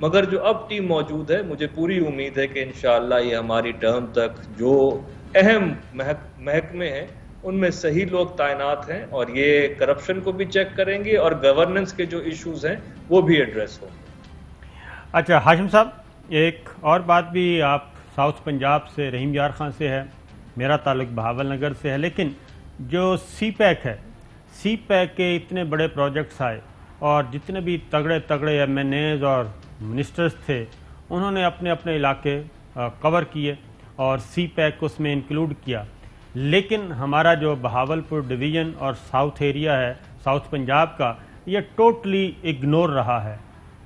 مگر جو اب ٹیم موجود ہے مجھے پوری امید ہے کہ انشاءاللہ یہ ہماری ٹرم تک جو اہم محکمے ہیں ان میں صحیح لوگ تعینات ہیں اور یہ کرپشن کو بھی چیک کریں گے اور گورننس کے جو ایشوز ہیں وہ بھی ایڈریس ہوں گے۔ اچھا ہاشم صاحب، ایک اور بات بھی، آپ ساؤتھ پنجاب سے، رحیم یار خان سے ہے، میرا تعلق بہاول نگر سے ہے، لیکن جو سی پیک ہے، سی پیک کے اتنے بڑے پروجیکٹس آئے اور جتنے بھی تگڑے تگڑے ایم این ایز اور منسٹرز تھے انہوں نے اپنے اپنے علاقے کور کیے اور سی پیک کو اس میں انکلوڈ کیا، لیکن ہمارا جو بہاولپور ڈویژن اور ساؤتھ ایریا ہے ساؤتھ پنجاب کا، یہ ٹوٹلی اگنور رہا ہے۔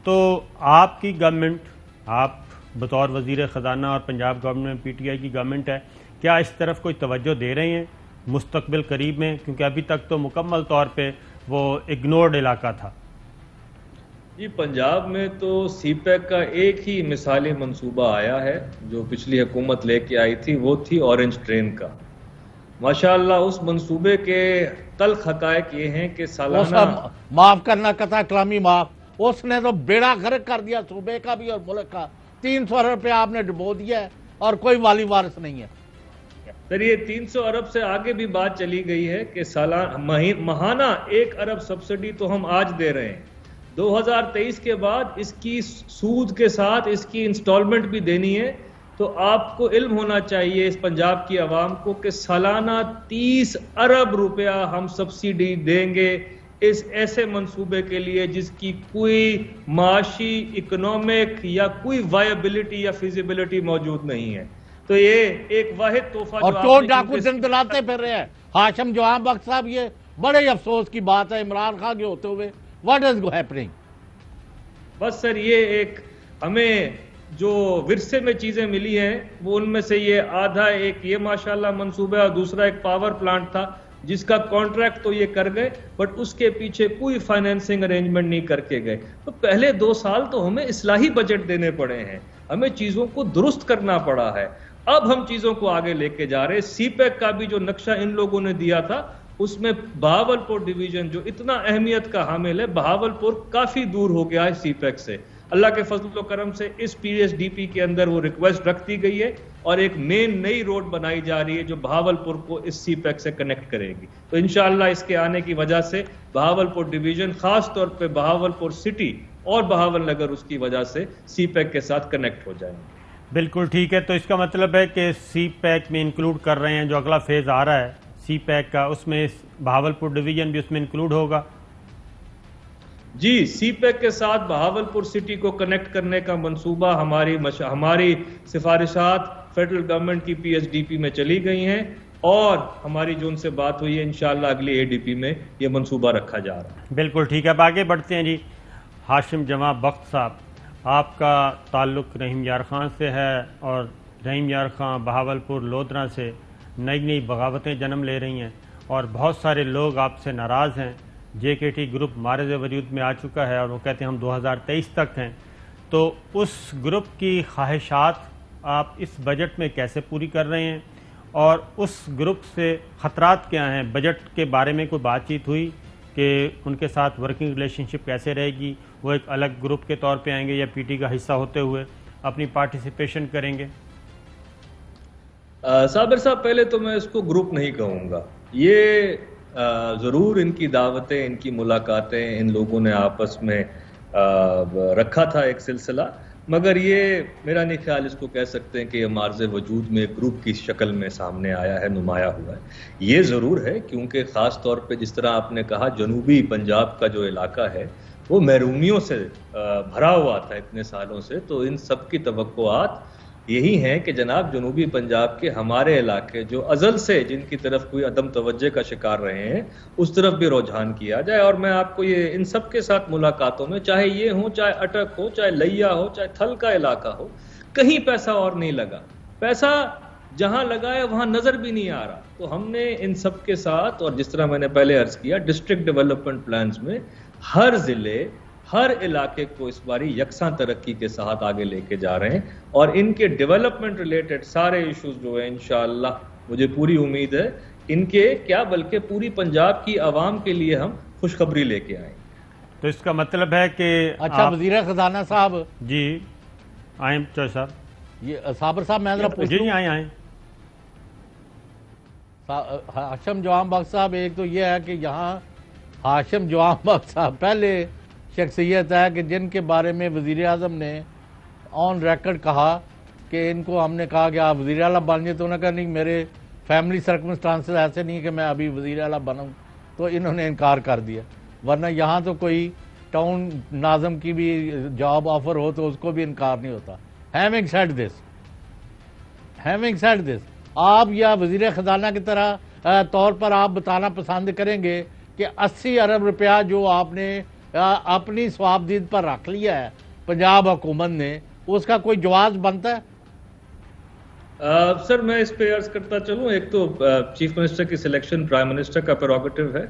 تو آپ کی گورنمنٹ، آپ بطور وزیر خزانہ اور Punjab government P T I کی گورنمنٹ ہے، کیا اس طرف کوئی توجہ دے رہے ہیں مستقبل قریب میں؟ کیونکہ ابھی تک تو مکمل طور پہ وہ اگنورڈ علاقہ تھا۔ جی، پنجاب میں تو سی پیک کا ایک ہی مثالی منصوبہ آیا ہے جو پچھلی حکومت لے کے آئی تھی، وہ تھی اورنج ٹرین کا۔ ماشاءاللہ اس منصوبے کے تلخ حقائق یہ ہیں کہ سالانہ، معاف کرنا قطع کلامی معاف، اس نے تو بیڑا غرق کر دیا صوبے کا بھی اور ملک کا۔ 300 ارب روپے آپ نے ڈبو دیا ہے اور کوئی والی وارث نہیں ہے۔ سر یہ 300 ارب سے آگے بھی بات چلی گئی ہے کہ ماہانہ 1 ارب سبسڈی تو ہم آج دے رہے ہیں، 2023 کے بعد اس کی سود کے ساتھ اس کی انسٹالمنٹ بھی دینی ہے۔ تو آپ کو علم ہونا چاہیے اس پنجاب کی عوام کو کہ سالانہ 30 ارب روپیہ ہم سبسڈی دیں گے اس ایسے منصوبے کے لیے جس کی کوئی معاشی، اکنامک یا کوئی وائبلٹی یا فیزیبلٹی موجود نہیں ہے۔ تو یہ ایک واحد تحفہ اور چور ڈاکو دن دلاتے پھر رہے ہیں۔ ہاشم جوان بخش صاحب، یہ بڑے افسوس کی بات ہے عمران خان کے ہوتے ہوئے۔ What is happening? بس سر یہ ایک ہمیں جو ورثے میں چیزیں ملی ہیں وہ ان میں سے یہ آدھا ایک یہ ماشاءاللہ منصوبہ اور دوسرا ایک پاور پلانٹ تھا جس کا کانٹریکٹ تو یہ کر گئے، بٹ اس کے پیچھے کوئی فائنینسنگ ارینجمنٹ نہیں کر کے گئے۔ تو پہلے 2 سال تو ہمیں اصلاحی بجٹ دینے پڑے ہیں، ہمیں چیزوں کو درست کرنا پڑا ہے۔ اب ہم چیزوں کو آگے لے کے جا رہے۔ سی پیک کا بھی جو نقشہ ان لوگوں نے دیا تھا اس میں بہاولپور ڈویژن جو اتنا اہمیت کا حامل ہے، بہاولپور کافی دور ہو گیا ہے سی پیک سے۔ اللہ کے فضل و کرم سے اس پی ایس ڈی پی کے اندر وہ ریکویسٹ رکھ دی گئی ہے اور ایک مین نئی روڈ بنائی جا رہی ہے جو بہاولپور کو اس سی پیک سے کنیکٹ کرے گی۔ تو انشاءاللہ اس کے آنے کی وجہ سے بہاولپور ڈویژن، خاص طور پہ بہاولپور سٹی اور بہاول نگر اس کی وجہ سے سی پیک کے ساتھ کنیکٹ ہو جائیں گے۔ بالکل ٹھیک ہے، تو اس کا مطلب ہے کہ سی پیک میں انکلوڈ کر رہے ہیں، جو اگلا فیز آ رہا ہے سی پیک کا، اس میں بہاولپور ڈویژن بھی اس میں انکلوڈ ہوگا؟ جی، سی پیک کے ساتھ بہاولپور سٹی کو کنیکٹ کرنے کا منصوبہ ہماری سفارشات فیڈرل گورنمنٹ کی پی ایس ڈی پی میں چلی گئی ہیں اور ہماری جو ان سے بات ہوئی ہے انشاءاللہ اگلی اے ڈی پی میں یہ منصوبہ رکھا جا رہا ہے۔ بالکل ٹھیک ہے، اب آگے بڑھتے ہیں۔ جی ہاشم جمع بخت صاحب، آپ کا تعلق رحیم یار خان سے ہے اور رحیم یار خان بہاولپور لودھرا سے نئی بغاوتیں جنم لے رہی ہیں اور بہت سارے لوگ آپ سے ناراض ہیں۔ جے کے ٹی گروپ معرض وجود میں آ چکا ہے اور وہ کہتے ہیں ہم 2023 تک ہیں۔ تو اس گروپ کی خواہشات آپ اس بجٹ میں کیسے پوری کر رہے ہیں اور اس گروپ سے خطرات کیا ہیں؟ بجٹ کے بارے میں کوئی بات چیت ہوئی کہ ان کے ساتھ ورکنگ ریلیشن شپ کیسے رہے گی؟ وہ ایک الگ گروپ کے طور پہ آئیں گے یا پی ٹی کا حصہ ہوتے ہوئے اپنی پارٹیسپیشن کریں گے؟ صابر صاحب، پہلے تو میں اس کو گروپ نہیں کہوں گا، یہ ضرور ان کی دعوتیں، ان کی ملاقاتیں ان لوگوں نے آپس میں رکھا تھا ایک سلسلہ، مگر یہ میرا نہیں خیال اس کو کہہ سکتے ہیں کہ یہ معرض وجود میں گروپ کی شکل میں سامنے آیا ہے، نمایاں ہوا ہے۔ یہ ضرور ہے کیونکہ خاص طور پہ جس طرح آپ نے کہا جنوبی پنجاب کا جو علاقہ ہے وہ محرومیوں سے بھرا ہوا تھا اتنے سالوں سے، تو ان سب کی توقعات یہی ہیں کہ جناب جنوبی پنجاب کے ہمارے علاقے جو ازل سے جن کی طرف کوئی عدم توجہ کا شکار رہے ہیں اس طرف بھی رجحان کیا جائے۔ اور میں آپ کو یہ ان سب کے ساتھ ملاقاتوں میں، چاہے یہ ہو، چاہے اٹک ہو، چاہے لیا ہو، چاہے تھل کا علاقہ ہو، کہیں پیسہ اور نہیں لگا، پیسہ جہاں لگا ہے وہاں نظر بھی نہیں آ رہا۔ تو ہم نے ان سب کے ساتھ، اور جس طرح میں نے پہلے عرض کیا، ڈسٹرکٹ ڈیولپمنٹ پلانز میں ہر ضلع، ہر علاقے کو اس باری یکساں ترقی کے ساتھ آگے لے کے جا رہے ہیں اور ان کے ڈیولپمنٹ ریلیٹڈ سارے ایشوز جو ہیں انشاءاللہ مجھے پوری امید ہے ان کے کیا بلکہ پوری پنجاب کی عوام کے لیے ہم خوشخبری لے کے آئیں۔ تو اس کا مطلب ہے کہ اچھا وزیر خزانہ صاحب جی آئیں چوہے صاحب، یہ صابر صاحب میں ذرا پوچھ جی جی آئیں ہاشم جوان بخش صاحب، ایک تو یہ ہے کہ یہاں ہاشم جوان بخش صاحب پہلے شخصیت ہے کہ جن کے بارے میں وزیر اعظم نے آن ریکارڈ کہا کہ ان کو ہم نے کہا کہ آپ وزیر اعلیٰ بن جائیں، تو انہوں نے کہا نہیں میرے فیملی سرکمسٹانسز ایسے نہیں کہ میں ابھی وزیر اعلیٰ بنوں، تو انہوں نے انکار کر دیا. ورنہ یہاں تو کوئی ٹاؤن ناظم کی بھی جاب آفر ہو تو اس کو بھی انکار نہیں ہوتا. ہیونگ سیڈ دس آپ یا وزیر خزانہ کی طرح طور پر آپ بتانا پسند کریں گے کہ 80 ارب روپیہ جو آپ نے اپنی صوابدید پر رکھ لیا ہے پنجاب حکومت نے، اس کا کوئی جواز بنتا ہے؟ سر میں اس پہ عرض کرتا چلوں. ایک تو چیف منسٹر کی سلیکشن پرائم منسٹر کا پریروگیٹو ہے،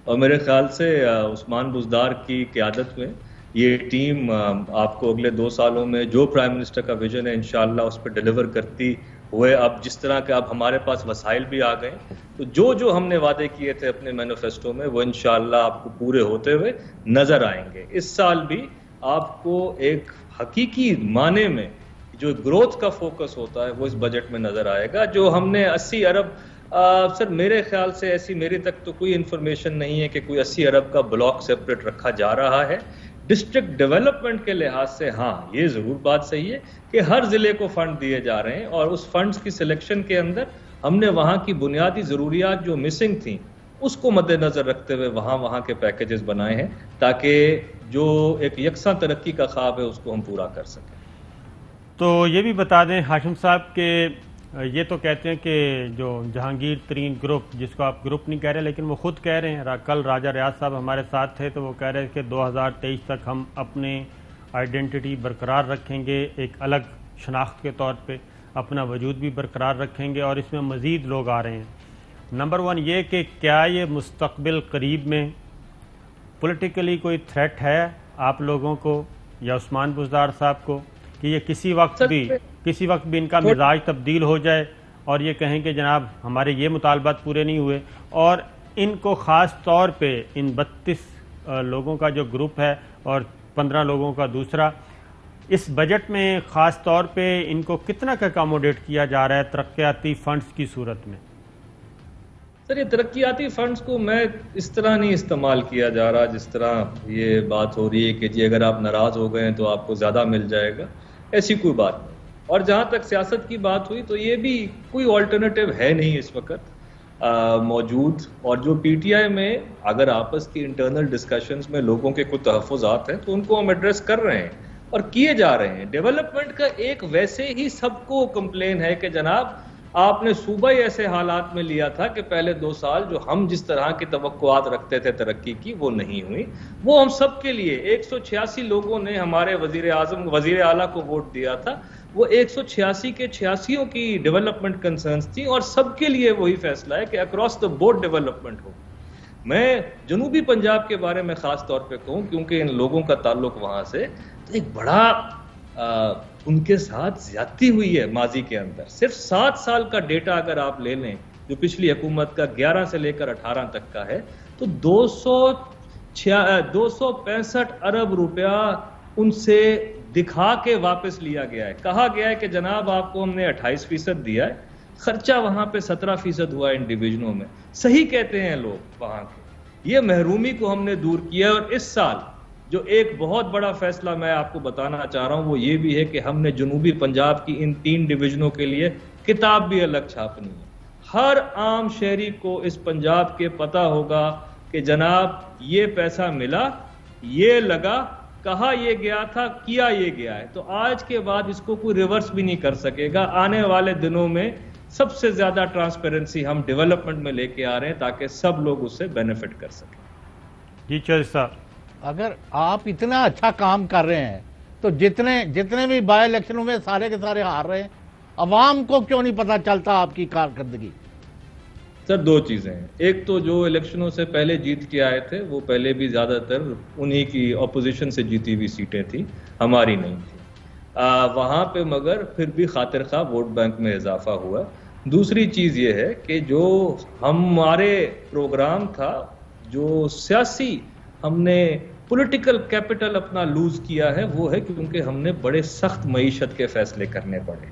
اور میرے خیال سے عثمان بزدار کی قیادت میں یہ ٹیم آپ کو اگلے 2 سالوں میں جو پرائم منسٹر کا ویژن ہے انشاءاللہ اس پہ ڈیلیور کرتی ہوئے، اب جس طرح کہ اب ہمارے پاس وسائل بھی آ گئے، تو جو ہم نے وعدے کیے تھے اپنے مینیفیسٹو میں وہ انشاءاللہ آپ کو پورے ہوتے ہوئے نظر آئیں گے. اس سال بھی آپ کو ایک حقیقی معنی میں جو گروتھ کا فوکس ہوتا ہے وہ اس بجٹ میں نظر آئے گا. جو ہم نے 80 ارب سر میرے خیال سے ایسی میری تک تو کوئی انفارمیشن نہیں ہے کہ کوئی 80 ارب کا بلاک سیپریٹ رکھا جا رہا ہے. ڈسٹرکٹ ڈیولپمنٹ کے لحاظ سے ہاں یہ ضرور بات صحیح ہے کہ ہر ضلع کو فنڈ دیے جا رہے ہیں، اور اس فنڈز کی سلیکشن کے اندر ہم نے وہاں کی بنیادی ضروریات جو مسنگ تھیں اس کو مد نظر رکھتے ہوئے وہاں کے پیکیجز بنائے ہیں تاکہ جو ایک یکساں ترقی کا خواب ہے اس کو ہم پورا کر سکیں. تو یہ بھی بتا دیں ہاشم صاحب کہ یہ تو کہتے ہیں کہ جو جہانگیر ترین گروپ، جس کو آپ گروپ نہیں کہہ رہے لیکن وہ خود کہہ رہے ہیں، کل راجہ ریاض صاحب ہمارے ساتھ تھے تو وہ کہہ رہے ہیں کہ 2023 تک ہم اپنے آئیڈینٹی برقرار رکھیں گے، ایک الگ شناخت کے طور پہ اپنا وجود بھی برقرار رکھیں گے، اور اس میں مزید لوگ آ رہے ہیں. نمبر 1 یہ کہ کیا یہ مستقبل قریب میں پولیٹیکلی کوئی تھریٹ ہے آپ لوگوں کو یا عثمان بزدار صاحب کو کہ یہ کسی وقت بھی ان کا مزاج تبدیل ہو جائے اور یہ کہیں کہ جناب ہمارے یہ مطالبات پورے نہیں ہوئے؟ اور ان کو خاص طور پہ ان 32 لوگوں کا جو گروپ ہے اور 15 لوگوں کا دوسرا، اس بجٹ میں خاص طور پہ ان کو کتنا کا اکاموڈیٹ کیا جا رہا ہے ترقیاتی فنڈز کی صورت میں؟ سر یہ ترقیاتی فنڈز کو میں اس طرح نہیں استعمال کیا جا رہا جس طرح یہ بات ہو رہی ہے کہ جی اگر آپ ناراض ہو گئے ہیں تو آپ کو زیادہ مل جائے گا. ایسی کوئی بات نہیں. اور جہاں تک سیاست کی بات ہوئی تو یہ بھی کوئی آلٹرنیٹو ہے نہیں اس وقت موجود. اور جو پی ٹی آئی میں اگر آپس کی انٹرنل ڈسکشنز میں لوگوں کے کوئی تحفظات ہیں تو ان کو ہم ایڈریس کر رہے ہیں اور کیے جا رہے ہیں. ڈیولپمنٹ کا ایک ویسے ہی سب کو کمپلین ہے کہ جناب آپ نے صوبہ ہی ایسے حالات میں لیا تھا کہ پہلے 2 سال جو ہم جس طرح کی توقعات رکھتے تھے ترقی کی وہ نہیں ہوئی. وہ ہم سب کے لیے 186 لوگوں نے ہمارے وزیر اعلیٰ کو ووٹ دیا تھا، وہ 186 کے 86 کی ڈیولپمنٹ کنسرنز تھی، اور سب کے لیے وہی فیصلہ ہے کہ اکراس دا بورڈ ڈیولپمنٹ ہو. میں جنوبی پنجاب کے بارے میں خاص طور پہ کہوں کیونکہ ان لوگوں کا تعلق وہاں سے، تو ایک بڑا ان کے ساتھ زیادتی ہوئی ہے ماضی کے اندر. صرف 7 سال کا ڈیٹا اگر آپ لے لیں جو پچھلی حکومت کا 11 سے لے کر 18 تک کا ہے تو 265 ارب روپیہ ان سے دکھا کے واپس لیا گیا ہے. کہا گیا ہے کہ جناب آپ کو ہم نے 28% دیا ہے، خرچہ وہاں پہ 17% ہوا ان ڈویژنوں میں. صحیح کہتے ہیں لوگ وہاں کے. یہ محرومی کو ہم نے دور کیا. اور اس سال جو ایک بہت بڑا فیصلہ میں آپ کو بتانا چاہ رہا ہوں وہ یہ بھی ہے کہ ہم نے جنوبی پنجاب کی ان 3 ڈویژنوں کے لیے کتاب بھی الگ چھاپنی ہے. ہر عام شہری کو اس پنجاب کے پتہ ہوگا کہ جناب یہ پیسہ ملا، یہ لگا، کہا یہ گیا تھا، کیا یہ گیا ہے. تو آج کے بعد اس کو کوئی ریورس بھی نہیں کر سکے گا. آنے والے دنوں میں سب سے زیادہ ٹرانسپیرنسی ہم ڈیولپمنٹ میں لے کے آ رہے ہیں تاکہ سب لوگ اس سے بینیفٹ کر سکیں. جی چودھری صاحب، اگر آپ اتنا اچھا کام کر رہے ہیں تو جتنے بھی بائی الیکشنوں میں سارے کے سارے ہار رہے ہیں، عوام کو کیوں نہیں پتا چلتا آپ کی کارکردگی؟ سر 2 چیزیں ہیں. ایک تو جو الیکشنوں سے پہلے جیت کے آئے تھے وہ پہلے بھی زیادہ تر انہی کی اپوزیشن سے جیتی ہوئی سیٹیں تھیں، ہماری نہیں تھی وہاں پہ، مگر پھر بھی خاطر خواہ ووٹ بینک میں اضافہ ہوا. دوسری چیز یہ ہے کہ جو ہمارے پروگرام تھا، جو سیاسی ہم نے پولیٹیکل کیپٹل اپنا لوز کیا ہے، وہ ہے کیونکہ ہم نے بڑے سخت معیشت کے فیصلے کرنے پڑے.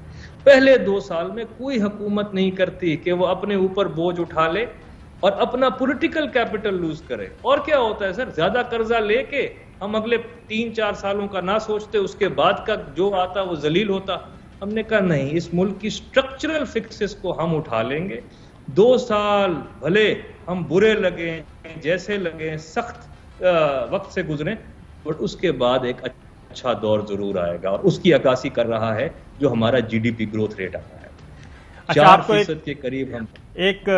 پہلے 2 سال میں کوئی حکومت نہیں کرتی کہ وہ اپنے اوپر بوجھ اٹھا لے اور اپنا پولیٹیکل کیپٹل لوز کرے. اور کیا ہوتا ہے سر، زیادہ قرضہ لے کے ہم اگلے 3-4 سالوں کا نہ سوچتے، اس کے بعد کا جو آتا وہ ذلیل ہوتا. ہم نے کہا نہیں، اس ملک کی سٹرکچرل فکسز کو ہم اٹھا لیں گے. 2 سال بھلے ہم برے لگیں، جیسے لگیں، سخت وقت سے گزریں، بٹ اس کے بعد ایک اچھا دور ضرور آئے گا، اور اس کی عکاسی کر رہا ہے جو ہمارا G D P growth rate آتا ہے. 4% کے قریب ہم. ایک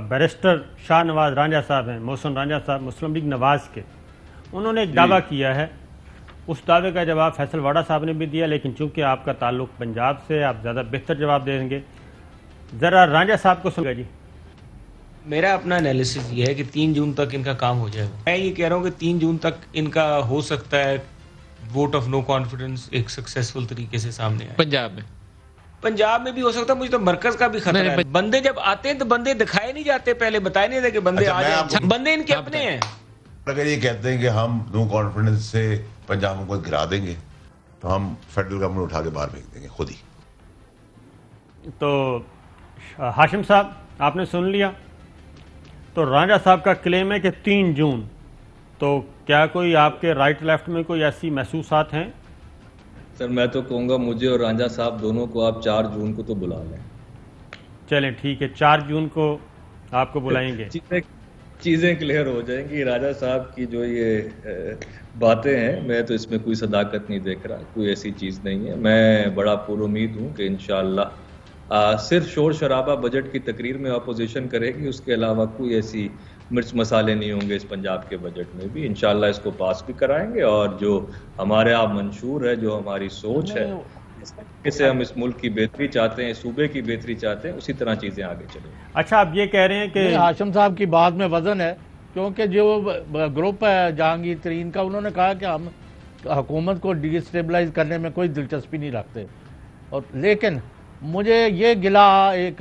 بیرسٹر شاہ نواز رانجھا صاحب ہیں، محسن رانجھا صاحب، مسلم لیگ نواز کے، انہوں نے ایک دعویٰ کیا ہے. اس دعوے کا جواب فیصل واڑا صاحب نے بھی دیا، لیکن چونکہ آپ کا تعلق پنجاب سے، آپ زیادہ بہتر جواب دیں گے. ذرا رانجھا صاحب کو سنگا. جی میرا اپنا انالیسس یہ ہے کہ 3 جون تک ان کا کام ہو جائے گا. میں یہ کہہ رہا ہوں کہ 3 جون تک ان کا ہو سکتا ہے ووٹ آف نو کانفیڈنس ایک سکسیسفل طریقے سے سامنے آئے. پنجاب میں بھی ہو سکتا ہے. مجھے تو مرکز کا بھی خطرہ ہے. بندے جب آتے ہیں تو بندے دکھائے نہیں جاتے، پہلے بتائے نہیں تھے کہ بندے آ جائیں. بندے ان کے اپنے ہیں. اگر یہ کہتے ہیں کہ ہم نو کانفیڈنس سے پنجاب کو گرا دیں گے تو ہم فیڈرل گورنمنٹ اٹھا کے باہر پھینک دیں گے خود ہی. تو ہاشم صاحب آپ نے سن لیا. تو رانجھا صاحب کا کلیم ہے کہ 3 جون، تو کیا کوئی آپ کے رائٹ لیفٹ میں کوئی ایسی محسوسات ہیں؟ سر میں تو کہوں گا مجھے اور رانجھا صاحب دونوں کو آپ 4 جون کو تو بلا لیں. چلیں ٹھیک ہے، 4 جون کو آپ کو بلائیں گے. چیزیں کلیئر ہو جائیں گی. راجہ صاحب کی جو یہ باتیں ہیں، میں تو اس میں کوئی صداقت نہیں دیکھ رہا، کوئی ایسی چیز نہیں ہے. میں بڑا پر امید ہوں کہ انشاءاللہ صرف شور شرابہ بجٹ کی تقریر میں اپوزیشن کرے گی، اس کے علاوہ کوئی ایسی مرچ مسالے نہیں ہوں گے اس پنجاب کے بجٹ میں بھی. انشاءاللہ اس کو پاس بھی کرائیں گے، اور جو ہمارے آپ منشور ہے، جو ہماری سوچ ہے، جسے ہم اس ملک کی بہتری چاہتے ہیں، صوبے کی بہتری چاہتے ہیں، اسی طرح چیزیں آگے چلیں. اچھا آپ یہ کہہ رہے ہیں کہ ہاشم صاحب کی بات میں وزن ہے، کیونکہ جو گروپ ہے جہانگیر ترین کا، انہوں نے کہا کہ ہم حکومت کو ڈی اسٹیبلائز کرنے میں کوئی دلچسپی نہیں رکھتے. اور لیکن مجھے یہ گلہ ایک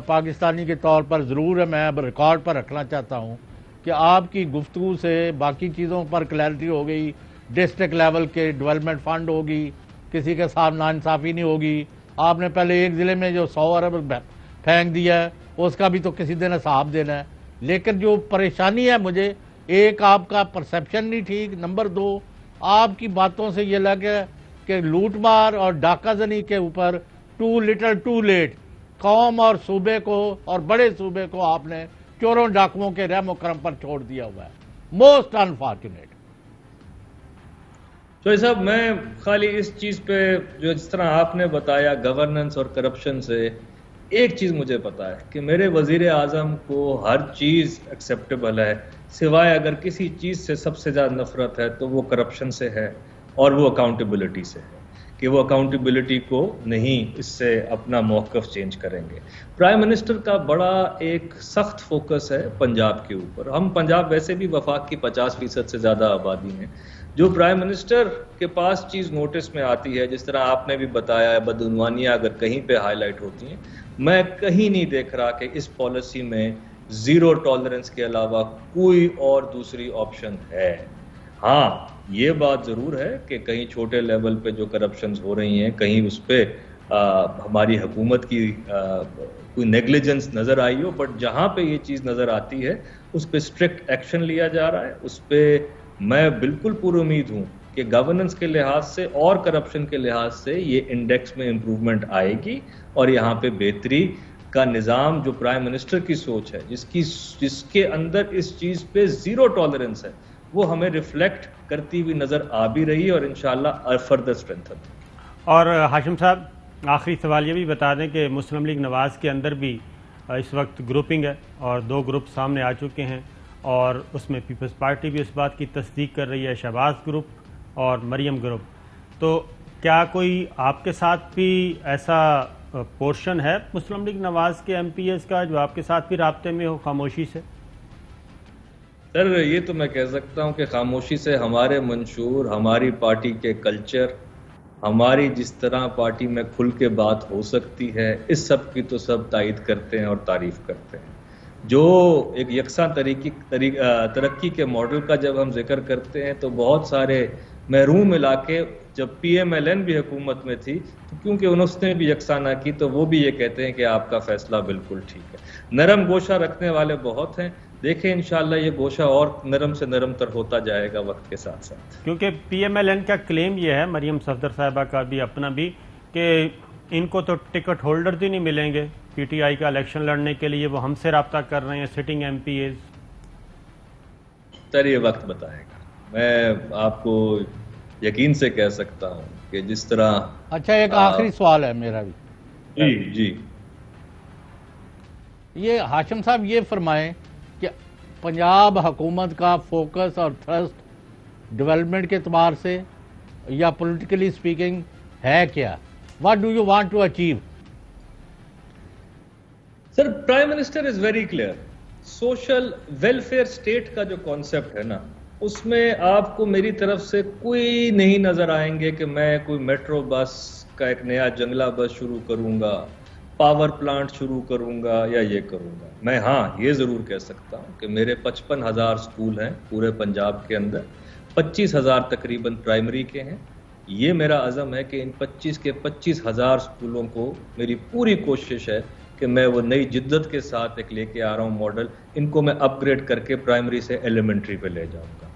پاکستانی کے طور پر ضرور ہے، میں اب ریکارڈ پر رکھنا چاہتا ہوں کہ آپ کی گفتگو سے باقی چیزوں پر کلیئرٹی ہو گئی. ڈسٹرکٹ لیول کے ڈیولپمنٹ فنڈ ہوگی، کسی کے ساتھ ناانصافی نہیں ہوگی. آپ نے پہلے ایک ضلع میں جو 100 ارب پھینک دیا ہے، اس کا بھی تو کسی دن حساب دینا ہے. لیکن جو پریشانی ہے مجھے، ایک آپ کا پرسیپشن نہیں ٹھیک، نمبر 2 آپ کی باتوں سے یہ لگا کہ لوٹ مار اور ڈاکہ زنی کے اوپر ٹو لٹل ٹو لیٹ قوم اور صوبے کو اور بڑے صوبے کو آپ نے چوروں ڈاکوؤں کے رحم و کرم پر چھوڑ دیا ہوا ہے. Most unfortunate. تو صاحب میں خالی اس چیز پہ، جو جس طرح آپ نے بتایا گورننس اور کرپشن سے، ایک چیز مجھے پتا ہے کہ میرے وزیر اعظم کو ہر چیز ایکسیپٹیبل ہے، سوائے اگر کسی چیز سے سب سے زیادہ نفرت ہے تو وہ کرپشن سے ہے، اور وہ اکاؤنٹیبلٹی سے ہے، کہ وہ اکاؤنٹیبلٹی کو نہیں، اس سے اپنا موقف چینج کریں گے. پرائم منسٹر کا بڑا ایک سخت فوکس ہے پنجاب کے اوپر. ہم پنجاب ویسے بھی وفاق کی 50% سے زیادہ آبادی ہیں. جو پرائم منسٹر کے پاس چیز نوٹس میں آتی ہے، جس طرح آپ نے بھی بتایا، بدعنوانیاں اگر کہیں پہ ہائی لائٹ ہوتی ہیں، میں کہیں نہیں دیکھ رہا کہ اس پالیسی میں زیرو ٹالرنس کے علاوہ کوئی اور دوسری آپشن ہے. ہاں یہ بات ضرور ہے کہ کہیں چھوٹے لیول پہ جو کرپشنز ہو رہی ہیں، کہیں اس پہ ہماری حکومت کی کوئی نیگلیجنس نظر آئی ہو، بٹ جہاں پہ یہ چیز نظر آتی ہے اس پہ اسٹرکٹ ایکشن لیا جا رہا ہے. اس پہ میں بالکل پر امید ہوں کہ گورننس کے لحاظ سے اور کرپشن کے لحاظ سے یہ انڈیکس میں امپروومنٹ آئے گی، اور یہاں پہ بہتری کا نظام جو پرائم منسٹر کی سوچ ہے، جس کے اندر اس چیز پہ زیرو ٹالرنس ہے، وہ ہمیں ریفلیکٹ کرتی ہوئی نظر آ بھی رہی ہے، اور انشاءاللہ فردر اسٹرینتھن. اور ہاشم صاحب آخری سوال یہ بھی بتا دیں کہ مسلم لیگ نواز کے اندر بھی اس وقت گروپنگ ہے، اور 2 گروپ سامنے آ چکے ہیں، اور اس میں پیپلز پارٹی بھی اس بات کی تصدیق کر رہی ہے، شہباز گروپ اور مریم گروپ. تو کیا کوئی آپ کے ساتھ بھی ایسا پورشن ہے مسلم لیگ نواز کے ایم پی ایز کا جو آپ کے ساتھ بھی رابطے میں ہو خاموشی سے؟ سر یہ تو میں کہہ سکتا ہوں کہ خاموشی سے ہمارے منشور، ہماری پارٹی کے کلچر، ہماری جس طرح پارٹی میں کھل کے بات ہو سکتی ہے، اس سب کی تو سب تائید کرتے ہیں اور تعریف کرتے ہیں. جو ایک یکساں ترقی کے ماڈل کا جب ہم ذکر کرتے ہیں تو بہت سارے محروم علاقے جب پی ایم ایل این بھی حکومت میں تھی تو کیونکہ انہوں نے بھی یکساں نہ کی تو وہ بھی یہ کہتے ہیں کہ آپ کا فیصلہ بالکل ٹھیک ہے. نرم گوشہ رکھنے والے بہت ہیں. دیکھیں انشاءاللہ یہ گوشہ اور نرم سے نرم تر ہوتا جائے گا وقت کے ساتھ ساتھ. کیونکہ پی ایم ایل این کا کلیم یہ ہے، مریم صفدر صاحبہ کا بھی اپنا بھی، کہ ان کو تو ٹکٹ ہولڈر بھی نہیں ملیں گے پی ٹی آئی کا الیکشن لڑنے کے لیے، وہ ہم سے رابطہ کر رہے ہیں سٹنگ ایم پی ایز. سر یہ وقت بتائے گا. میں آپ کو یقین سے کہہ سکتا ہوں کہ جس طرح. اچھا ایک آخری سوال ہے میرا بھی. جی یہ ہاشم صاحب یہ فرمائیں کہ پنجاب حکومت کا فوکس اور تھرسٹ ڈیولپمنٹ کے اعتبار سے یا پولیٹیکلی اسپیکنگ ہے کیا؟ What do you want to achieve? Sir prime minister is very clear. Social welfare state کا جو کانسیپٹ ہے نا، اس میں آپ کو میری طرف سے کوئی نہیں نظر آئیں گے کہ میں کوئی میٹرو بس کا ایک نیا جنگلہ بس شروع کروں گا، پاور پلانٹ شروع کروں گا یا یہ کروں گا. میں ہاں یہ ضرور کہہ سکتا ہوں کہ میرے 55,000 سکول ہیں پورے پنجاب کے اندر، 25,000 تقریباً پرائمری کے ہیں. یہ میرا عزم ہے کہ ان 25,000 سکولوں کو میری پوری کوشش ہے کہ میں وہ نئی جدت کے ساتھ ایک لے کے آ رہا ہوں ماڈل، ان کو میں اپ گریڈ کر کے پرائمری سے ایلیمنٹری پہ لے جاؤں گا.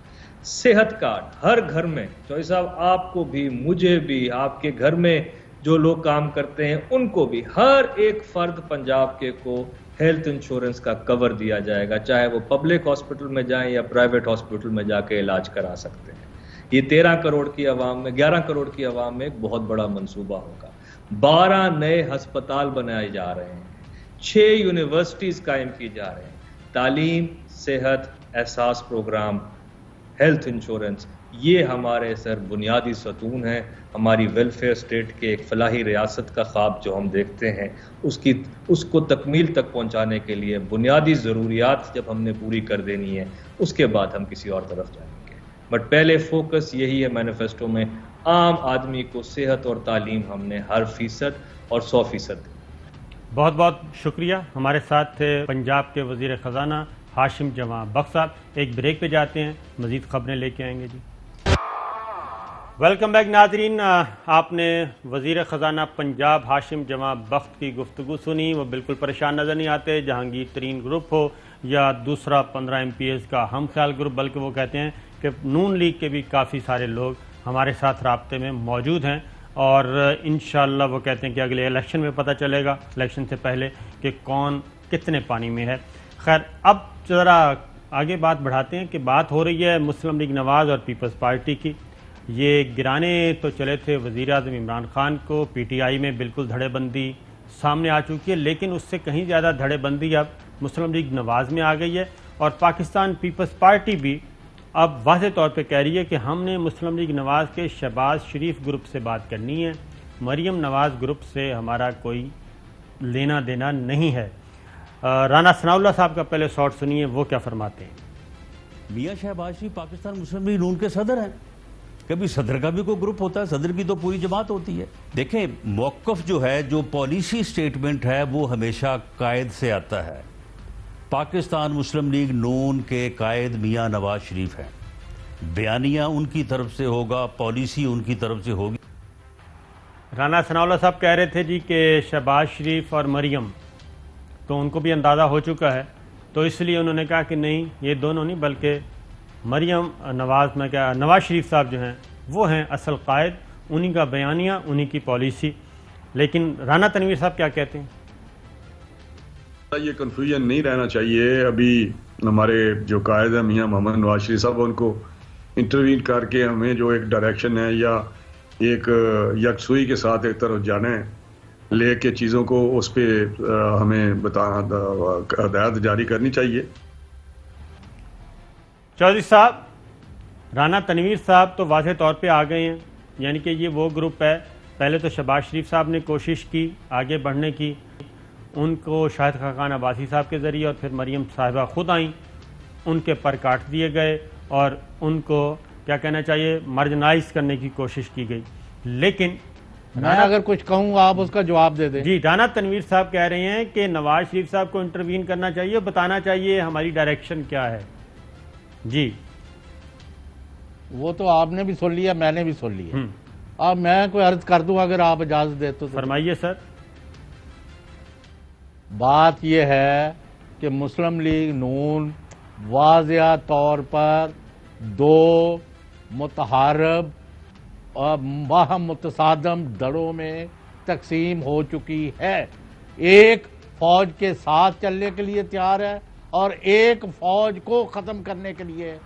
صحت کارڈ ہر گھر میں، چوہی صاحب آپ کو بھی، مجھے بھی، آپ کے گھر میں جو لوگ کام کرتے ہیں ان کو بھی، ہر ایک فرد پنجاب کے کو ہیلتھ انشورنس کا کور دیا جائے گا، چاہے وہ پبلک ہاسپٹل میں جائیں یا پرائیویٹ ہاسپٹل میں جا کے علاج کرا سکتے ہیں. یہ 13 کروڑ کی عوام میں، 11 کروڑ کی عوام میں ایک بہت بڑا منصوبہ ہوگا. 12 نئے ہسپتال بنائے جا رہے ہیں، 6 یونیورسٹیز قائم کی جا رہے ہیں. تعلیم، صحت، احساس پروگرام، ہیلتھ انشورنس، یہ ہمارے سر بنیادی ستون ہیں. ہماری ویلفیئر اسٹیٹ کے ایک فلاحی ریاست کا خواب جو ہم دیکھتے ہیں اس کو تکمیل تک پہنچانے کے لیے بنیادی ضروریات جب ہم نے پوری کر دینی ہے اس کے بعد ہم کسی اور طرف جائیں گے. بٹ پہلے فوکس یہی ہے مینیفیسٹو میں، عام آدمی کو صحت اور تعلیم ہم نے ہر فیصد اور 100%. بہت بہت شکریہ. ہمارے ساتھ تھے پنجاب کے وزیر خزانہ ہاشم جواں بخش صاحب. ایک بریک پہ جاتے ہیں، مزید خبریں لے کے آئیں گے. جی ویلکم بیک ناظرین. آپ نے وزیر خزانہ پنجاب ہاشم جواں بخش کی گفتگو سنی. وہ بالکل پریشان نظر نہیں آتے، جہانگیر ترین گروپ ہو یا دوسرا 15 MPs کا ہم خیال گروپ، بلکہ وہ کہتے ہیں کہ نون لیگ کے بھی کافی سارے لوگ ہمارے ساتھ رابطے میں موجود ہیں، اور انشاءاللہ وہ کہتے ہیں کہ اگلے الیکشن میں پتہ چلے گا، الیکشن سے پہلے، کہ کون کتنے پانی میں ہے. خیر اب ذرا آگے بات بڑھاتے ہیں کہ بات ہو رہی ہے مسلم لیگ نواز اور پیپلز پارٹی کی. یہ گرانے تو چلے تھے وزیر اعظم عمران خان کو، پی ٹی آئی میں بالکل دھڑے بندی سامنے آ چکی ہے، لیکن اس سے کہیں زیادہ دھڑے بندی اب مسلم لیگ نواز میں آ گئی ہے. اور پاکستان پیپلز پارٹی بھی اب واضح طور پہ کہہ رہی ہے کہ ہم نے مسلم لیگ نواز کے شہباز شریف گروپ سے بات کرنی ہے، مریم نواز گروپ سے ہمارا کوئی لینا دینا نہیں ہے. رانا ثناء اللہ صاحب کا پہلے شارٹ سنیے، وہ کیا فرماتے ہیں. میاں شہباز شریف پاکستان مسلم لیگ نون کے صدر ہیں. کبھی صدر کا بھی کوئی گروپ ہوتا ہے، صدر کی تو پوری جماعت ہوتی ہے. دیکھیں موقف جو ہے، جو پالیسی سٹیٹمنٹ ہے، وہ ہمیشہ قائد سے آتا ہے. پاکستان مسلم لیگ نون کے قائد میاں نواز شریف ہیں. بیانیہ ان کی طرف سے ہوگا، پالیسی ان کی طرف سے ہوگی. رانا ثناء اللہ صاحب کہہ رہے تھے جی کہ شہباز شریف اور مریم تو ان کو بھی اندازہ ہو چکا ہے، تو اس لیے انہوں نے کہا کہ نہیں، یہ دونوں نہیں بلکہ مریم نواز شریف صاحب جو ہیں وہ ہیں اصل قائد، انہی کا بیانیہ، انہی کی پالیسی. لیکن رانا تنویر صاحب کیا کہتے ہیں؟ یہ کنفیوژن نہیں رہنا چاہیے. ابھی ہمارے جو قائد ہیں میاں محمد نواز شریف صاحب، ان کو انٹروین کر کے ہمیں جو ایک ڈائریکشن ہے یا ایک یکسوئی کے ساتھ ایک طرف جانا ہے لے کے چیزوں کو، اس پہ ہمیں ہدایت جاری کرنی چاہیے. چودھری صاحب، رانا تنویر صاحب تو واضح طور پہ آ گئے ہیں، یعنی کہ یہ وہ گروپ ہے. پہلے تو شہباز شریف صاحب نے کوشش کی آگے بڑھنے کی، ان کو شاہد خاقان عباسی صاحب کے ذریعے، اور پھر مریم صاحبہ خود آئیں، ان کے پر کاٹ دیے گئے اور ان کو کیا کہنا چاہیے، مارجنائز کرنے کی کوشش کی گئی. لیکن میں اگر کچھ کہوں آپ اس کا جواب دے دیں. جی رانا تنویر صاحب کہہ رہے ہیں کہ نواز شریف صاحب کو انٹروین کرنا چاہیے، بتانا چاہیے ہماری ڈائریکشن کیا ہے. جی وہ تو آپ نے بھی سن لیا، میں نے بھی سن لیا. اب میں کوئی عرض کر دوں اگر آپ اجازت دے تو. فرمائیے سر. بات یہ ہے کہ مسلم لیگ نون واضح طور پر دو متحارب اور باہم متصادم دڑوں میں تقسیم ہو چکی ہے. ایک فوج کے ساتھ چلنے کے لیے تیار ہے اور ایک فوج کو ختم کرنے کے لیے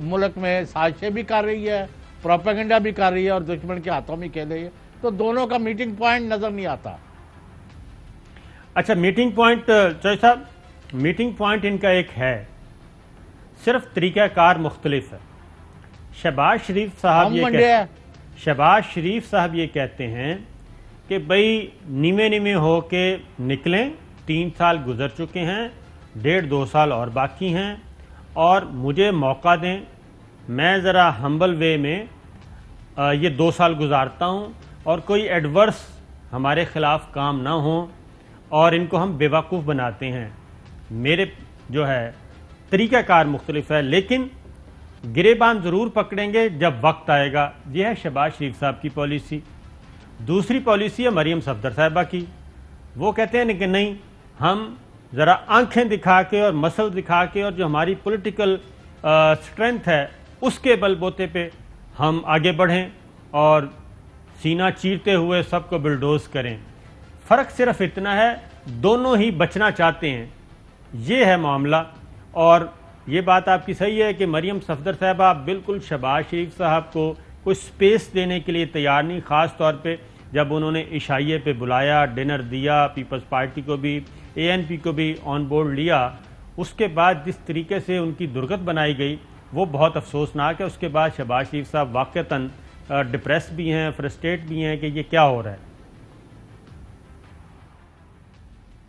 ملک میں سازشیں بھی کر رہی ہے، پروپیگنڈا بھی کر رہی ہے اور دشمن کے ہاتھوں میں کھیل رہی ہے. تو دونوں کا میٹنگ پوائنٹ نظر نہیں آتا. اچھا میٹنگ پوائنٹ چوہے صاحب، میٹنگ پوائنٹ ان کا ایک ہے، صرف طریقہ کار مختلف ہے. شہباز شریف صاحب یہ کہتے ہیں کہ بھئی نیمے نیمے ہو کے نکلیں، 3 سال گزر چکے ہیں، 1.5-2 سال اور باقی ہیں، اور مجھے موقع دیں، میں ذرا ہمبل وے میں یہ 2 سال گزارتا ہوں اور کوئی ایڈورس ہمارے خلاف کام نہ ہوں اور ان کو ہم بے وقوف بناتے ہیں. میرے جو ہے طریقہ کار مختلف ہے، لیکن گریبان ضرور پکڑیں گے جب وقت آئے گا. یہ ہے شہباز شریف صاحب کی پالیسی. دوسری پالیسی ہے مریم صفدر صاحبہ کی. وہ کہتے ہیں کہ نہیں، ہم ذرا آنکھیں دکھا کے اور مسل دکھا کے اور جو ہماری پولیٹیکل سٹرینتھ ہے اس کے بل بوتے پہ ہم آگے بڑھیں اور سینہ چیرتے ہوئے سب کو بلڈوز کریں. فرق صرف اتنا ہے، دونوں ہی بچنا چاہتے ہیں، یہ ہے معاملہ. اور یہ بات آپ کی صحیح ہے کہ مریم صفدر صاحبہ بالکل شہباز شریف صاحب کو کوئی سپیس دینے کے لیے تیار نہیں، خاص طور پہ جب انہوں نے عشائیے پہ بلایا، ڈنر دیا، پیپلز پارٹی کو بھی ANP کو بھی آن بورڈ لیا. اس کے بعد جس طریقے سے ان کی درگت بنائی گئی وہ بہت افسوسناک ہے. اس کے بعد شہباز شریف صاحب واقعتاً ڈپریس بھی ہیں، فرسٹریٹ بھی ہیں کہ یہ کیا ہو رہا ہے.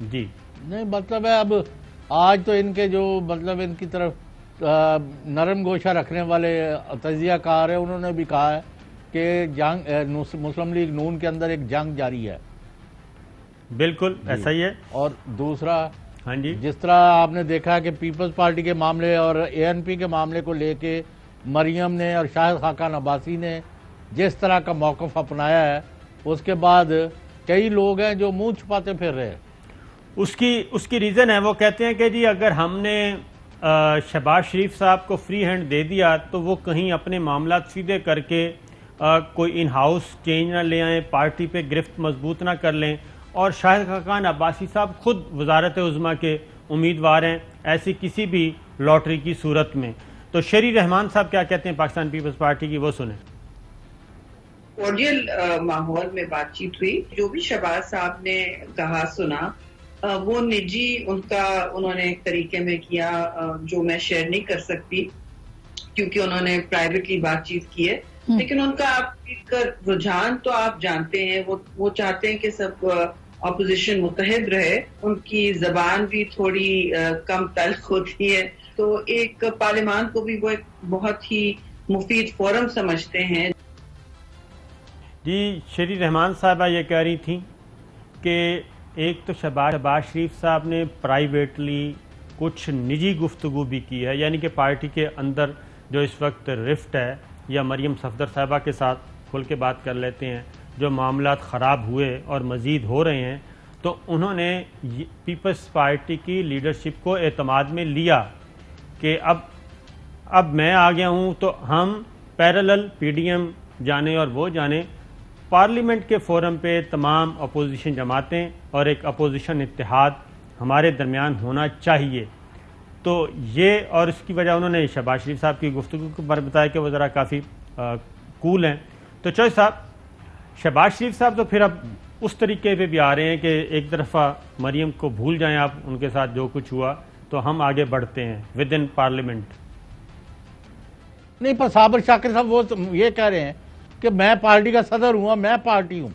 جی نہیں مطلب ہے اب آج تو ان کے جو مطلب ان کی طرف نرم گوشہ رکھنے والے تجزیہ کار ہیں، انہوں نے بھی کہا ہے کہ جنگ مسلم لیگ نون کے اندر ایک جنگ جاری ہے. بالکل ایسا ہی ہے. اور دوسرا ہاں جی، جس طرح آپ نے دیکھا کہ پیپلز پارٹی کے معاملے اور ANP کے معاملے کو لے کے مریم نے اور شاہد خاقان عباسی نے جس طرح کا موقف اپنایا ہے، اس کے بعد کئی لوگ ہیں جو منہ چھپاتے پھر رہے ہیں. اس کی ریزن ہے، وہ کہتے ہیں کہ جی اگر ہم نے شہباز شریف صاحب کو فری ہینڈ دے دیا تو وہ کہیں اپنے معاملات سیدھے کر کے کوئی ان ہاؤس چینج نہ لے آئیں، پارٹی پہ گرفت مضبوط نہ کر لیں. اور شاہد خاقان عباسی صاحب خود وزارت عظمیٰ کے امیدوار ہیں ایسی کسی بھی لاٹری کی صورت میں. تو شری رحمان صاحب کیا کہتے ہیں پاکستان پیپلز پارٹی کی، وہ سنیں. کورڈیل ماحول میں بات چیت ہوئی، جو بھی شہباز صاحب نے کہا سنا وہ نجی انہوں نے ایک طریقے میں کیا جو میں شیئر نہیں کر سکتی کیونکہ انہوں نے پرائیویٹلی بات چیت کی ہے. لیکن ان کا ایک رجحان تو آپ جانتے ہیں، وہ چاہتے ہیں کہ سب اپوزیشن متحد رہے. ان کی زبان بھی تھوڑی کم تلخ ہوتی ہے، تو ایک پارلیمان کو بھی وہ ایک بہت ہی مفید فورم سمجھتے ہیں. جی شری رحمان صاحبہ یہ کہہ رہی تھیں کہ ایک تو شہباز شریف صاحب نے پرائیویٹلی کچھ نجی گفتگو بھی کی ہے، یعنی کہ پارٹی کے اندر جو اس وقت رفٹ ہے، یا مریم صفدر صاحبہ کے ساتھ کھل کے بات کر لیتے ہیں، جو معاملات خراب ہوئے اور مزید ہو رہے ہیں، تو انہوں نے پیپلز پارٹی کی لیڈرشپ کو اعتماد میں لیا کہ اب میں آ گیا ہوں تو ہم پیرلل PDM جانے اور وہ جانے، پارلیمنٹ کے فورم پہ تمام اپوزیشن جماعتیں اور ایک اپوزیشن اتحاد ہمارے درمیان ہونا چاہیے. تو یہ اور اس کی وجہ انہوں نے شہباز شریف صاحب کی گفتگو کے بارے بتایا کہ وہ ذرا کافی کول ہیں. تو چوہے صاحب، شہباز شریف صاحب تو پھر اب اس طریقے پہ بھی آ رہے ہیں کہ ایک دفعہ مریم کو بھول جائیں آپ، ان کے ساتھ جو کچھ ہوا تو ہم آگے بڑھتے ہیں ود ان پارلیمنٹ. نہیں پر صابر شاکر صاحب وہ یہ کہہ رہے ہیں کہ میں پارٹی کا صدر ہوں، میں پارٹی ہوں.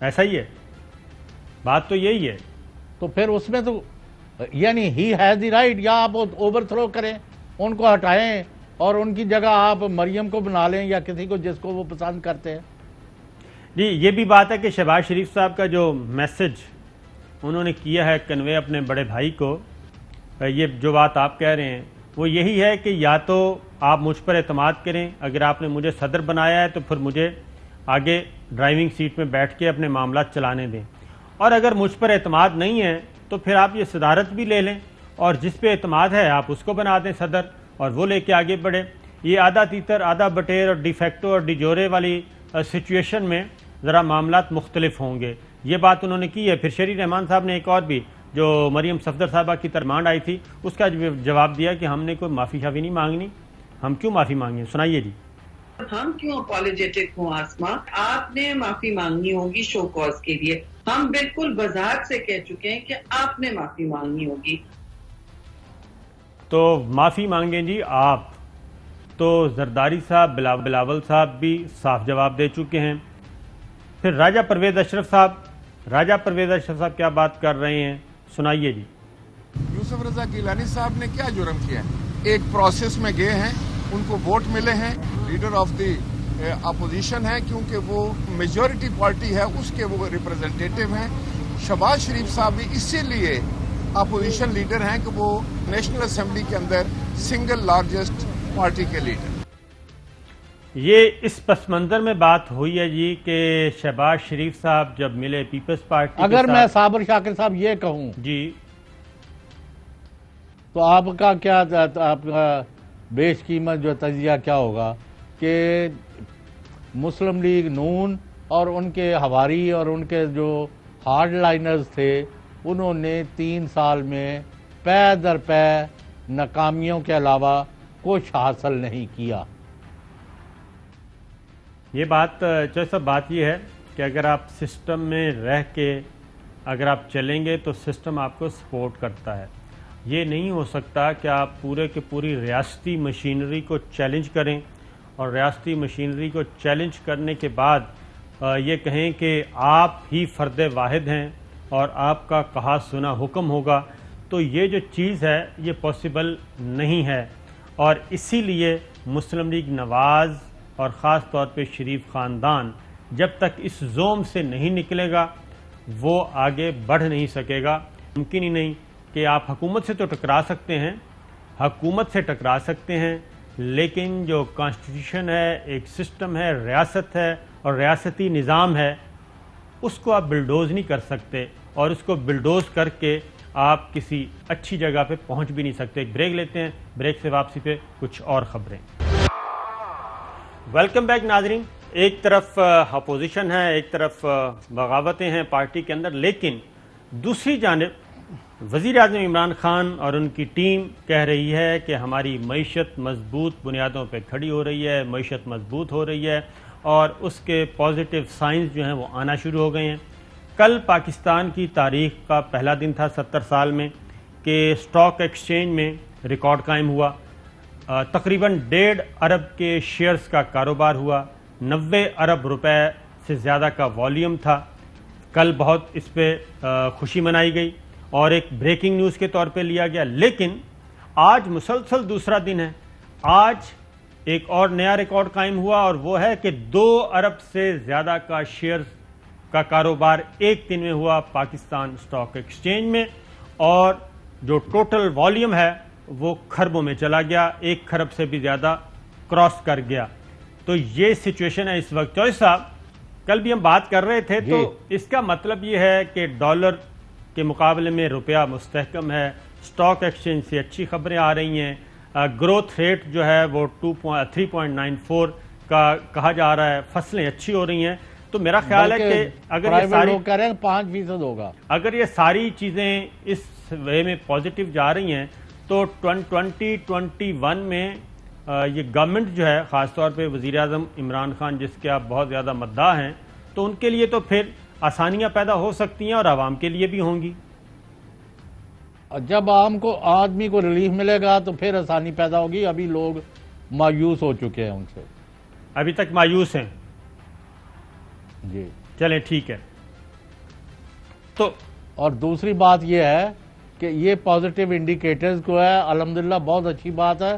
ایسا ہی ہے، بات تو یہی ہے. تو پھر اس میں تو یعنی ہی ہیز دی رائٹ، یا آپ اوور تھرو کریں، ان کو ہٹائیں اور ان کی جگہ آپ مریم کو بنا لیں یا کسی کو جس کو وہ پسند کرتے ہیں. جی یہ بھی بات ہے کہ شہباز شریف صاحب کا جو میسج انہوں نے کیا ہے کنوے اپنے بڑے بھائی کو، یہ جو بات آپ کہہ رہے ہیں وہ یہی ہے کہ یا تو آپ مجھ پر اعتماد کریں، اگر آپ نے مجھے صدر بنایا ہے تو پھر مجھے آگے ڈرائیونگ سیٹ میں بیٹھ کے اپنے معاملات چلانے دیں، اور اگر مجھ پر اعتماد نہیں ہے تو پھر آپ یہ صدارت بھی لے لیں اور جس پہ اعتماد ہے آپ اس کو بنا دیں صدر اور وہ لے کے آگے بڑھے. یہ آدھا تیتر آدھا بٹیر اور ڈی فیکٹو اور ڈی جورے والی سچویشن میں ذرا معاملات مختلف ہوں گے. یہ بات انہوں نے کی ہے. پھر شہری رحمان صاحب نے ایک اور بھی جو مریم صفدر صاحبہ کی ڈیمانڈ آئی تھی اس کا جواب دیا کہ ہم نے کوئی معافی شافی نہیں مانگنی، ہم کیوں معافی مانگیں. سنائیے جی. ہم کیوں اپالوجیٹک ہوں آسما، آپ نے معافی مانگنی ہوگی شو کاز کے لیے. ہم بالکل وضاحت سے کہہ چکے ہیں کہ آپ نے معافی مانگنی ہوگی. تو معافی مانگیں جی آپ. تو زرداری صاحب بلاول صاحب بھی صاف جواب دے چکے ہیں. پھر راجہ پرویز اشرف صاحب کیا بات کر رہے ہیں سنائیے جی. یوسف رضا گیلانی صاحب نے کیا جرم کیا ہے؟ ایک پروسیس میں گئے ہیں، ان کو ووٹ ملے ہیں، لیڈر آف دی اپوزیشن ہے کیونکہ وہ میجورٹی پارٹی ہے اس کے وہ ریپرزنٹیٹو ہیں. شہباز شریف صاحب بھی اسی لیے اپوزیشن لیڈر ہیں کہ وہ نیشنل اسمبلی کے اندر سنگل لارجسٹ پارٹی کے لیڈر. یہ اس پس منظر میں بات ہوئی ہے جی کہ شہباز شریف صاحب جب ملے پیپلز پارٹی اگر میں صابر شاکر صاحب یہ کہوں جی تو آپ کا کیا آپ کا بیش قیمت جو تجزیہ کیا ہوگا کہ مسلم لیگ نون اور ان کے ہواری اور ان کے جو ہارڈ لائنرز تھے انہوں نے 3 سال میں پے در پے ناکامیوں کے علاوہ کچھ حاصل نہیں کیا. یہ بات جیسا بات یہ ہے کہ اگر آپ سسٹم میں رہ کے اگر آپ چلیں گے تو سسٹم آپ کو سپورٹ کرتا ہے. یہ نہیں ہو سکتا کہ آپ پورے کے پوری ریاستی مشینری کو چیلنج کریں اور ریاستی مشینری کو چیلنج کرنے کے بعد یہ کہیں کہ آپ ہی فرد واحد ہیں اور آپ کا کہا سنا حکم ہوگا. تو یہ جو چیز ہے یہ پاسبل نہیں ہے، اور اسی لیے مسلم لیگ نواز اور خاص طور پہ شریف خاندان جب تک اس زوم سے نہیں نکلے گا وہ آگے بڑھ نہیں سکے گا. ممکن ہی نہیں کہ آپ حکومت سے تو ٹکرا سکتے ہیں لیکن جو کانسٹیٹیوشن ہے، ایک سسٹم ہے، ریاست ہے اور ریاستی نظام ہے، اس کو آپ بلڈوز نہیں کر سکتے، اور اس کو بلڈوز کر کے آپ کسی اچھی جگہ پہ پہنچ بھی نہیں سکتے. ایک بریک لیتے ہیں، بریک سے واپسی پہ کچھ اور خبریں. ویلکم بیک ناظرین. ایک طرف اپوزیشن ہے، ایک طرف بغاوتیں ہیں پارٹی کے اندر، لیکن دوسری جانب وزیر اعظم عمران خان اور ان کی ٹیم کہہ رہی ہے کہ ہماری معیشت مضبوط بنیادوں پہ کھڑی ہو رہی ہے، معیشت مضبوط ہو رہی ہے اور اس کے پازیٹیو سائنز جو ہیں وہ آنا شروع ہو گئے ہیں. کل پاکستان کی تاریخ کا پہلا دن تھا 70 سال میں کہ اسٹاک ایکسچینج میں ریکارڈ قائم ہوا. تقریباً 1.5 ارب کے شیئرز کا کاروبار ہوا، 90 ارب روپے سے زیادہ کا والیوم تھا. کل بہت اس پہ خوشی منائی گئی اور ایک بریکنگ نیوز کے طور پہ لیا گیا. لیکن آج مسلسل دوسرا دن ہے. آج ایک اور نیا ریکارڈ قائم ہوا اور وہ ہے کہ 2 ارب سے زیادہ کا شیئرز کا کاروبار ایک دن میں ہوا پاکستان اسٹاک ایکسچینج میں، اور جو ٹوٹل والیوم ہے وہ کھربوں میں چلا گیا، 1 کھرب سے بھی زیادہ کراس کر گیا. تو یہ سچویشن ہے اس وقت. چوہے صاحب کل بھی ہم بات کر رہے تھے تو اس کا مطلب یہ ہے کہ ڈالر کے مقابلے میں روپیہ مستحکم ہے، اسٹاک ایکسچینج سے اچھی خبریں آ رہی ہیں. گروتھ ریٹ جو ہے وہ 3.94 کا کہا جا رہا ہے، فصلیں اچھی ہو رہی ہیں. تو میرا خیال ہے کہ اگر یہ ساری 5% ہوگا، اگر یہ ساری چیزیں اس وے میں پازیٹیو جا رہی ہیں تو 2021 میں یہ گورنمنٹ جو ہے خاص طور پہ وزیر اعظم عمران خان جس کے آپ بہت زیادہ مداح ہیں، تو ان کے لیے تو پھر آسانیاں پیدا ہو سکتی ہیں اور عوام کے لیے بھی ہوں گی. جب آدمی کو ریلیف ملے گا تو پھر آسانی پیدا ہوگی. ابھی لوگ مایوس ہو چکے ہیں، ان سے ابھی تک مایوس ہیں. جی چلیں ٹھیک ہے. تو اور دوسری بات یہ ہے کہ یہ پازیٹیو انڈیکیٹرز کو ہے الحمدللہ بہت اچھی بات ہے،